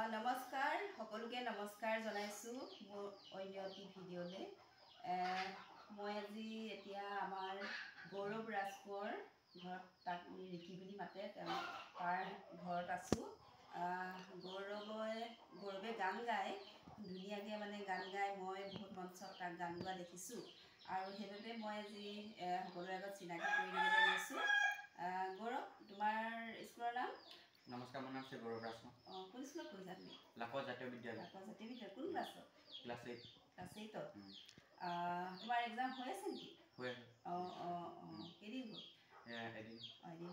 নমস্কাৰ সকলোকে নমস্কাৰ জনাইছো মোৰ অন্য এটি ভিডিঅ'লে মই আজি এতিয়া আমাৰ গৌৰৱ ৰাজকোঁৱৰ ঘৰত তাক ৰিকি বুলি মাতে তাৰ ঘৰত আছো গৌৰৱে গান গায় ধুনীয়াকৈ মানে গান গায় মই বহুত মঞ্চত তাক গান গোৱা দেখিছোঁ আৰু সেইবাবে মই আজি সকলোৰে আগত চিনাকি কৰি দিবলৈ লৈছোঁ গৌৰৱ তোমাৰ স্কুলৰ নাম नमस्कार মোৰ নাম গৌৰৱ ৰাজকোঁৱৰ কোন স্কুলত পঢ়িছা তুমি লাকোৱা জাতীয় বিদ্যালয় কোন ক্লাছত ক্লাছ 8 তোমাৰ এক্সাম হৈ আছে নেকি হয় কেদিন হ'ল এদিন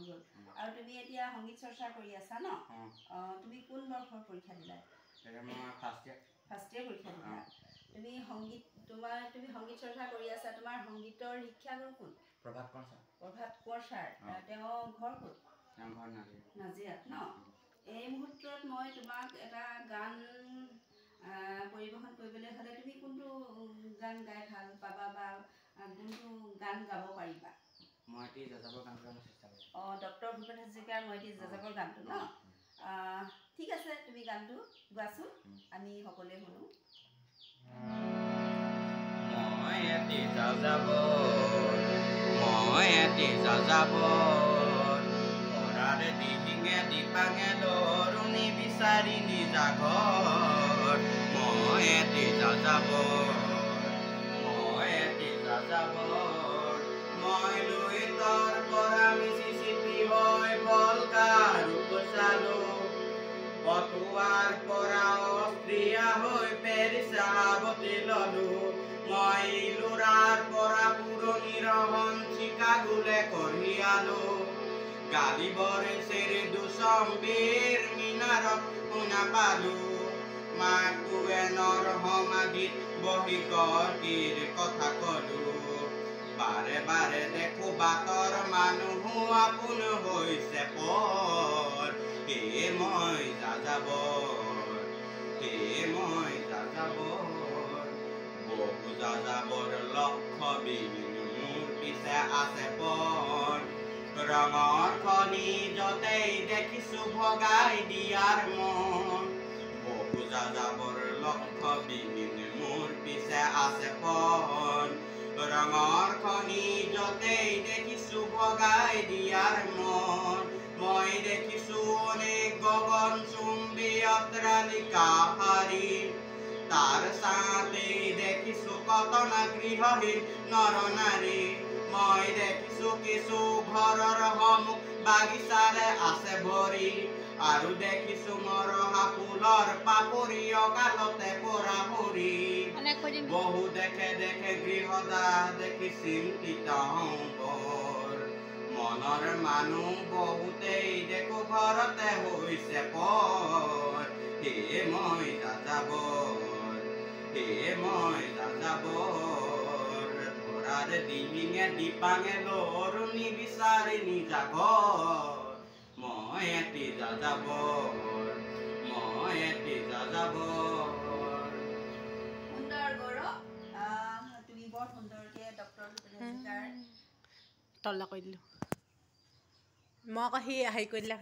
গ'ল আৰু তুমি এতিয়া সংগীত চৰ্চা কৰি আছা ন তুমি কোন বৰ্ষৰ পৰীক্ষা দিলা মই ফাৰ্ষ্ট ইয়াৰ পৰীক্ষা দিলা তুমি সংগীত চৰ্চা কৰি আছা তোমাৰ সংগীতৰ শিক্ষাগুৰু কোন প্ৰভাত কোঁৱৰ ছাৰ তেওঁ ঘৰ ক'ত নাজিৰাত ন এই মুহূৰ্তত মই তোমাক এটা গান পৰিৱেশন কৰিবলৈ হ'লে তুমি কোনটো গান গাই ভাল পাবা বা কোনটো গান গাব পাৰিবা মই এটি যাযাবৰ গান গাব চেষ্টা কৰিম ডক্টৰ ভূপেন হাজৰিকাৰ মই এটি যাযাবৰ গানটো ন ঠিক আছে তুমি গানটো গোৱাচোন আমি সকলোৱে শুনো মই এটি যাযাবৰ কৰাৰে দিহিঙে দীপাঙে লৰুণি বিচাৰি নিজা ঘৰ মই এটি যাযাবৰ মই লৈ তাৰ পৰা মিচিচিপি হৈ বলকাৰ উপচালো পটুৱাৰ পৰা অষ্ট্ৰিয়া হৈ পেৰিছ আৱতি ললো মই লুৰাৰ পৰা পুৰণি ৰহন চিকাগোলে কঢ়িয়ালো গালিবৰে চেৰি দুচম্বীৰ মিনাৰত শুনা পালো মাকুৱেনৰ সমাধিত বহি গৰ্গীৰ কথা কলো বাৰে বাৰে দেখো বাটৰ মানুহ আপোন হৈছে পৰ মই যাযাবৰ বহু যাযাবৰ লক্ষ্য বিহীন মোৰ পিছে আছে পৰ ৰঙৰ খনিজতেই দেখিছো ভগাই দিয়াৰ মন বহু যাযাবৰ লক্ষ্য বিহীন মোৰ পিছে আছে পৰ ৰঙৰ খনিজতেই দেখিছো ভগাই দিয়াৰ মন মই দেখিছো অনেক গগন চুম্বী অট্টালিকা হাৰি তাৰ চাতেই দেখিছো কতনা গৃহহীন নৰ নাৰী মই দেখিছো কিছু ঘৰৰ সন্মুখ বাগিচাৰে আছে ভৰি আৰু দেখিছো মৰহা ফুলৰ পাপৰি অকালতে পৰা সৰি বহু দেখে গৃহদা দেখি চিন্তিত বৰ মনৰ মানুহ বহুতেই দেখো ঘৰতে হৈছে পৰ মই যাযাবৰ ধৰাৰ দিহিঙে দীপাঙে লৰুণি বিচাৰি নিজা ঘৰ মই এটি যাযাবৰ সুন্দৰ গৌৰৱ তুমি বৰ সুন্দৰকৈ ডক্টৰ ভূপেন হাজৰিকাৰ তলা কৰি দিলোঁ মই আকৌ সি হেৰি কৰি দিলে